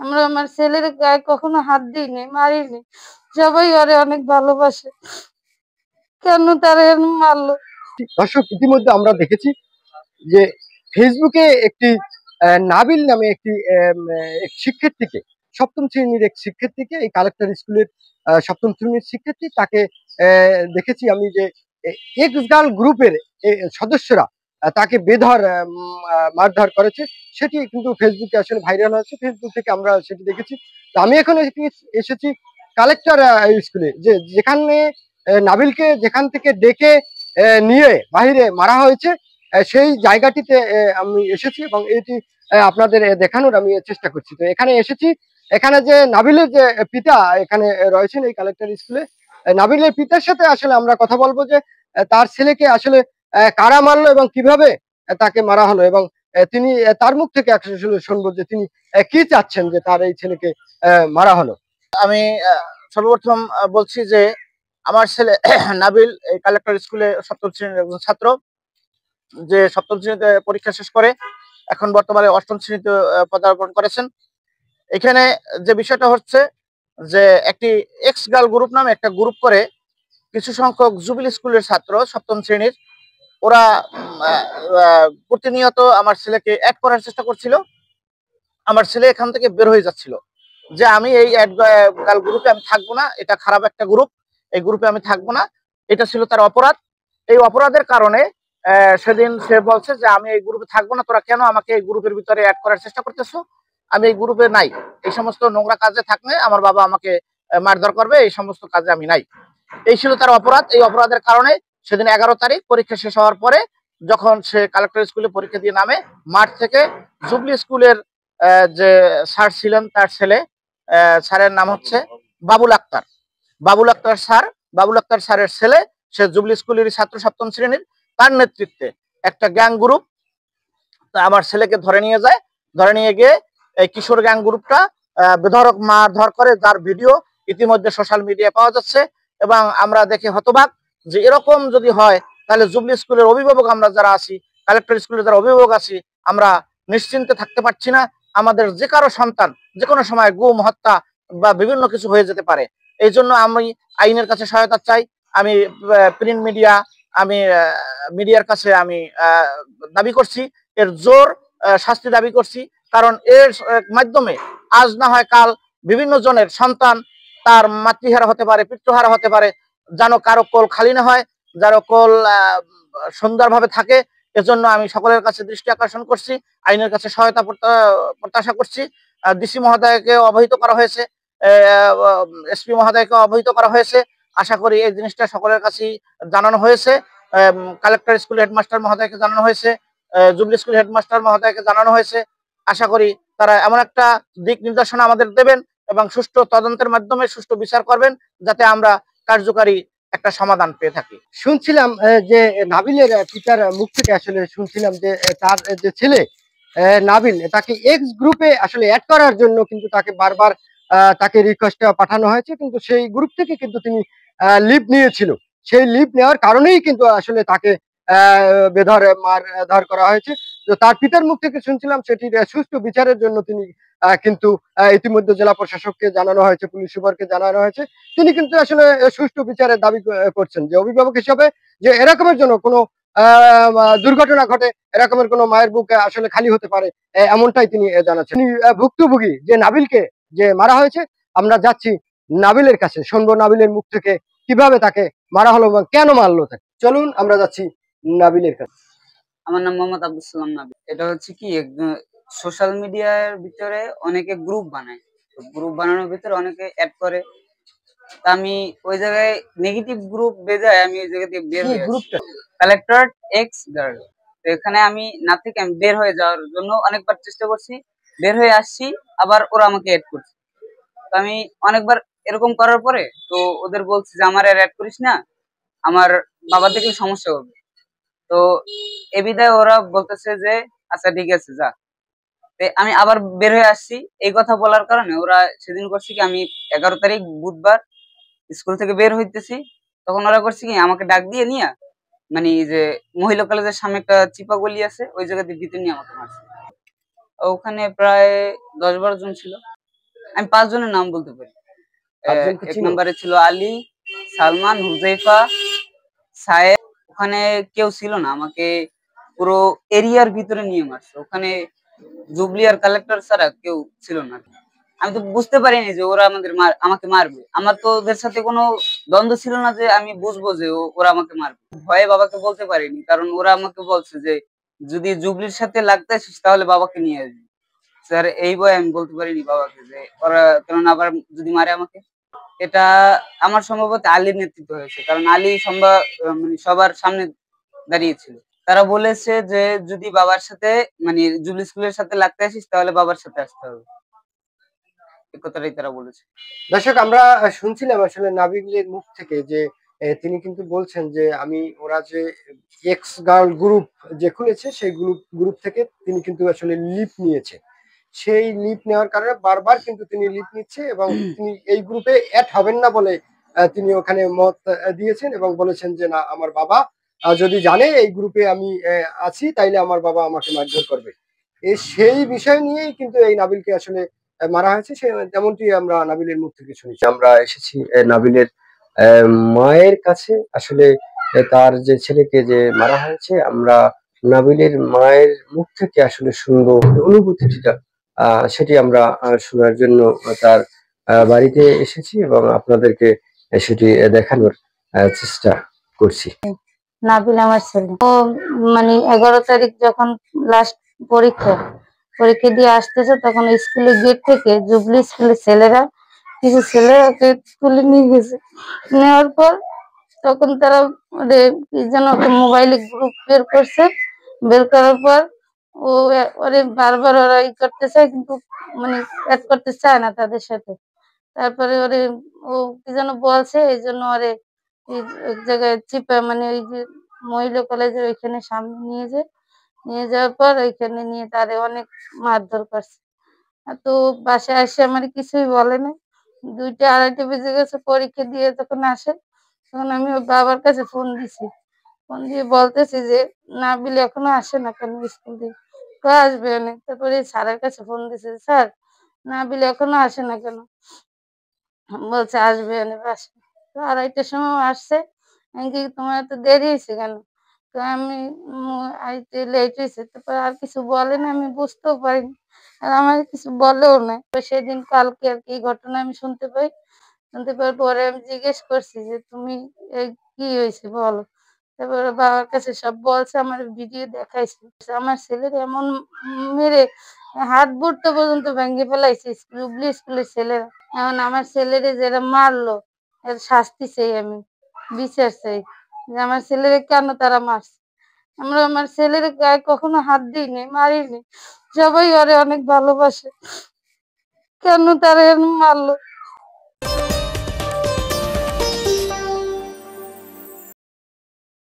আমরা আমার ছেলের গায়ে কখনো হাত দিইনি, মারিনি। সবাই ওরে অনেক ভালোবাসে, কেন তারা মারলো? দর্শক, ইতিমধ্যে আমরা দেখেছি যে ফেসবুকে একটি নাবিল নামে একটি এক শিক্ষার্থীকে, সপ্তম শ্রেণীর এক শিক্ষার্থীকে, এই কালেক্টর স্কুলের সপ্তম শ্রেণীর শিক্ষার্থী, তাকে দেখেছি আমি যে এক্স গার্ল গ্রুপের সদস্যরা তাকে বেধর মারধর করেছে। সেটি কিন্তু ফেসবুকে আসলে ভাইরাল হয়েছে, ফেসবুক থেকে আমরা সেটি দেখেছি। তো আমি এখন এসেছি কালেক্টর স্কুলে, যেখানে নাবিলকে যেখান থেকে ডেকে নিয়ে বাহিরে মারা হয়েছে, সেই জায়গাটিতে আমি এসেছি এবং এটি আপনাদের দেখানোর আমি চেষ্টা করছি। তো এখানে এসেছি, এখানে যে নাবিলের যে পিতা এখানে রয়েছেন এই কালেক্টর স্কুলে, নাবিলের পিতার সাথে আসলে আমরা কথা বলবো যে তার ছেলেকে আসলে কারা মারলো এবং কিভাবে তাকে মারা হলো, এবং তিনি তার মুখ থেকে আসলে শুনবো যে তিনি কি চাচ্ছেন যে তার এই ছেলেকে মারা হলো। আমি সর্বপ্রথম বলছি যে আমার ছেলে নাবিল এই কালেক্টর স্কুলে সপ্তম শ্রেণীর একজন ছাত্র, যে সপ্তম শ্রেণীতে পরীক্ষা শেষ করে এখন বর্তমানে অষ্টম শ্রেণীতে পদার্পণ করেছেন। এখানে যে বিষয়টা হচ্ছে যে একটি এক্স গার্ল গ্রুপ নামে একটা গ্রুপ করে কিছু সংখ্যক জুবিলি স্কুলের ছাত্র সপ্তম শ্রেণীর, ওরা প্রতিনিয়ত আমার ছেলেকে অ্যাড করার চেষ্টা করছিল। আমার ছেলে এখান থেকে বের হয়ে যাচ্ছিল যে আমি এই অ্যাড গার্ল গ্রুপে আমি থাকবো না, এটা খারাপ একটা গ্রুপ, এই গ্রুপে আমি থাকবো না। এটা ছিল তার অপরাধ। এই অপরাধের কারণে সেদিন সে বলছে যে আমি এই গ্রুপে থাকবো না, তোরা কেন আমাকে এই গ্রুপের ভিতরে অ্যাড করার চেষ্টা করতেছো, আমি এই গ্রুপে নাই, এই সমস্ত নোংরা কাজে থাকলে আমার বাবা আমাকে মারধর করবে, এই সমস্ত কাজে আমি নাই। এই ছিল তার অপরাধ। এই অপরাধের কারণে সেদিন 11 তারিখ পরীক্ষা শেষ হওয়ার পরে যখন সে কালেক্টর স্কুলে পরীক্ষা দিয়ে নামে, মাঠ থেকে জুবলি স্কুলের যে স্যার ছিলেন তার ছেলে, স্যারের নাম হচ্ছে বাবুল আক্তার, বাবুল আক্তার স্যার, বাবুল আক্তার স্যারের ছেলে, সে জুবলি স্কুলের ছাত্র সপ্তম শ্রেণীর, তার নেতৃত্বে একটা গ্যাং গ্রুপ আমার ছেলেকে ধরে নিয়ে যায়। ধরে নিয়ে গিয়ে এই কিশোর গ্যাং গ্রুপটা বেধড়ক মারধর করে, যার ভিডিও ইতিমধ্যে সোশ্যাল মিডিয়ায় পাওয়া যাচ্ছে। এবং আমরা দেখে হতবাক যে এরকম যদি হয় তাহলে জুবলি স্কুলের অভিভাবক আমরা যারা আছি, কালেক্টর স্কুলের যারা অভিভাবক আছি, আমরা নিশ্চিন্তে থাকতে পারছি না। আমাদের যে কারো সন্তান যে কোনো সময় গুম, হত্যা বা বিভিন্ন কিছু হয়ে যেতে পারে। এই জন্য আমি আইনের কাছে সহায়তা চাই। আমি প্রিন্ট মিডিয়া, আমি মিডিয়ার কাছে আমি দাবি করছি, এর জোর শাস্তি দাবি করছি। কারণ এর মাধ্যমে আজ না হয় কাল বিভিন্ন জনের সন্তান তার মাতৃহারা হতে পারে, পিতৃহারা হতে পারে, যেন কারো কোল খালি না হয়, যার কোল সুন্দরভাবে থাকে। এজন্য আমি সকলের কাছে দৃষ্টি আকর্ষণ করছি, আইনের কাছে সহায়তা প্রত্যাশা করছি। ডিসি মহোদয়কে অবহিত করা হয়েছে, এসপি মহোদয়কে অবহিত করা হয়েছে। আশা করি এই জিনিসটা সকলের কাছেই জানানো হয়েছে। কালেক্টর স্কুল হেডমাস্টার মহোদয়কে জানানো হয়েছে, জুবলি স্কুল হেডমাস্টার মহোদয়কে জানানো হয়েছে। আশা করি তারা এমন একটা দিক নির্দেশনা আমাদের দেবেন এবং সুষ্ঠু তদন্তের মাধ্যমে সুষ্ঠু বিচার করবেন, যাতে আমরা কার্যকারী একটা সমাধান পেয়ে থাকি। শুনছিলাম যে নাবিলের পিতার মুখ থেকে আসলে শুনছিলাম যে তার যে ছেলে নাবিল, তাকে এক্স গ্রুপে আসলে অ্যাড করার জন্য কিন্তু তাকে বারবার তাকে রিকোয়েস্ট পাঠানো হয়েছে, কিন্তু সেই গ্রুপ থেকে কিন্তু তিনি লিভ নিয়েছিল। সেই লিভ নেওয়ার কারণেই কিন্তু আসলে তাকে বেধর মারধর করা হয়েছে। তো তার পিতার মুখ থেকে শুনছিলাম সেটির সুষ্ঠু বিচারের জন্য তিনি কিন্তু ইতিমধ্যে জেলা প্রশাসককে জানানো হয়েছে, পুলিশ সুপারকে জানানো হয়েছে। তিনি কিন্তু আসলে সুষ্ঠু বিচারের দাবি করছেন যে অভিভাবক হিসাবে যে এরকমের জন্য কোনো দুর্ঘটনা ঘটে, এরকমের কোনো মায়ের বুক আসলে খালি হতে পারে, এমনটাই তিনি জানাচ্ছেন। ভুক্তভোগী যে নাবিলকে যে মারা হয়েছে, আমরা যাচ্ছি নাবিলের কাছে, শুনবো নাবিলের মুখ থেকে কিভাবে তাকে মারা হলো এবং কেন মারলো তাকে। চলুন আমরা যাচ্ছি নাবিলের কাছে। আমার নাম মোহাম্মদ আব্দুল সালাম নাবিল। এটা হচ্ছে কি, সোশ্যাল মিডিয়ার ভিতরে অনেকে গ্রুপ বানায়, গ্রুপ বানানোর ভিতরে অনেকে অ্যাড করে। তা আমি ওই জায়গায় নেগেটিভ গ্রুপ বেজায় আমি ওই জায়গা থেকে বের হয়ে গ্রুপটা কালেক্টর এক্স গার্ল, তো এখানে আমি না থেকে আমি বের হয়ে যাওয়ার জন্য অনেকবার চেষ্টা করছি, বের হয়ে আসছি, আবার ওরা আমাকে অ্যাড করছে। তো আমি অনেকবার এরকম করার পরে তো ওদের বলছি যে আমার আর অ্যাড করিস না, আমার বাবা দেখলে সমস্যা হবে। তো এ বিদায় ওরা বলতেছে যে আচ্ছা ঠিক আছে যা। আমি আবার বের হয়ে আসছি। এই কথা বলার কারণে ওরা সেদিন করছি কি, আমি 11 তারিখ বুধবার স্কুল থেকে বের হইতেছি, তখন ওরা করছে কি আমাকে ডাক দিয়ে নিয়ে, মানে এই যে মহিলা কলেজের সামনে একটা চিপা গলি আছে, ওই জায়গাতে ভিতরে নিয়ে আমাকে মারছে। ওখানে প্রায় 10-12 জন ছিল। আমি 5 জনের নাম বলতে পারি। পাঁচজনকে এক চিনো? নম্বরে ছিল আলী, সালমান, হুজাইফা, সায়েদ। ওখানে কেউ ছিল না, আমাকে পুরো এরিয়ার ভিতরে নিয়ে মারছে। ওখানে জুবলি আর কালেক্টর ছাড়া কেউ ছিল না। আমি তো বুঝতে পারিনি যে ওরা আমাকে মারবে। আমার তো ওদের সাথে কোনো দ্বন্দ্ব ছিল না যে আমি বুঝবো যে ওরা আমাকে মারবে। ভয়ে বাবাকে বলতে পারিনি, কারণ ওরা আমাকে বলছে যে যদি জুবলির সাথে লাগতে আসিস তাহলে বাবাকে নিয়ে আসবি। স্যার এই ভয়ে আমি বলতে পারিনি বাবাকে যে ওরা কেন আবার যদি মারে আমাকে। এটা আমার সম্ভবত আলীর নেতৃত্ব হয়েছে, কারণ আলী মানে সবার সামনে দাঁড়িয়েছিল। তারা বলেছে যে যদি বাবার সাথে, মানে জুবলি স্কুলের সাথে লাগতে আসিস তাহলে বাবার সাথে আসতে হবে, এই কথাটাই তারা বলেছে। দর্শক, আমরা শুনছিলাম আসলে নাবিলের মুখ থেকে যে তিনি কিন্তু বলছেন যে ওরা যে এক্স গার্ল গ্রুপ যে খুলেছে সেই গ্রুপ থেকে তিনি কিন্তু আসলে লিপ নিয়েছে। সেই লিপ নেওয়ার কারণে বারবার কিন্তু তিনি লিপ নিচ্ছে এবং তিনি এই গ্রুপে অ্যাড হবেন না বলে তিনি ওখানে মত দিয়েছেন এবং বলেছেন যে না, আমার বাবা যদি জানে এই গ্রুপে আমি আছি তাইলে আমার বাবা আমাকে মারধর করবে। সেই বিষয় নিয়েই কিন্তু এই নাবিলকে আসলে মারা হয়েছে। সে তেমনটি আমরা নাবিলের মুখ থেকে শুনেছি। আমরা এসেছি নাবিলের মায়ের কাছে। আসলে তার যে ছেলেকে যে মারা হয়েছে, আমরা নাবিলের মায়ের মুখ থেকে আসলে শুনবো অনুভূতিটা, সেটি আমরা শোনার জন্য তার বাড়িতে এসেছি এবং আপনাদেরকে সেটি দেখানোর চেষ্টা করছি। নাবিল আমার ছেলে। ও মানে 11 তারিখ যখন লাস্ট পরীক্ষা পরীক্ষা দিয়ে আসতেছে, তখন স্কুলের গেট থেকে জুবলি স্কুলের ছেলেরা কিছু ছেলে ওকে তুলে নিয়ে গেছে। নেওয়ার পর তখন তারা কি যেন একটা মোবাইলে গ্রুপ বের করছে। বের করার পর ও ওরে বারবার ওরা করতে চায়, কিন্তু মানে অ্যাড করতে চায় না তাদের সাথে। তারপরে ওরে ও কি যেন বলছে, এই জন্য ওরে এক জায়গায় চিপা, মানে ওই যে মহিলা কলেজের ওইখানে সামনে নিয়ে যাওয়ার পর ওইখানে নিয়ে তারে অনেক মারধর করছে। তো বাসায় আসে আমার কিছুই বলে না। 2টা-2:30 বেজে গেছে পরীক্ষা দিয়ে যখন আসে, তখন আমি ওর বাবার কাছে ফোন দিছি। ফোন দিয়ে বলতেছি যে নাবিল এখনো আসে না কেন স্কুল থেকে? আসবে অনেক। তারপরে স্যারের কাছে ফোন দিছে, স্যার নাবিল এখনো আসে না কেন? বলছে আসবে অনেক, আসবে। তো 2:30টার সময় আসছে। আমি কি তোমার এত দেরি হয়েছে কেন? তো আমি আইতে লেট হয়েছে। তারপর আর কিছু বলে না, আমি বুঝতেও পারিনি। আর আমার কিছু বলেও না। তো সেদিন কালকে আর কি এই ঘটনা আমি শুনতে পাই। শুনতে পাওয়ার পরে আমি জিজ্ঞেস করছি যে তুমি কি হয়েছে বলো। তারপরে বাবার কাছে সব বলছে, আমার ভিডিও দেখাইছে। আমার ছেলের এমন মেরে হাত বুড়তে পর্যন্ত ভেঙে ফেলাইছে জুবলি স্কুলের ছেলেরা। এখন আমার ছেলেরে যারা মারলো এর শাস্তি চাই, আমি বিচার চাই যে আমার ছেলেরে কেন তারা মারছে। আমরা আমার ছেলের গায়ে কখনো হাত দিইনি, মারিনি। সবাই ওরে অনেক ভালোবাসে, কেন তারা মারলো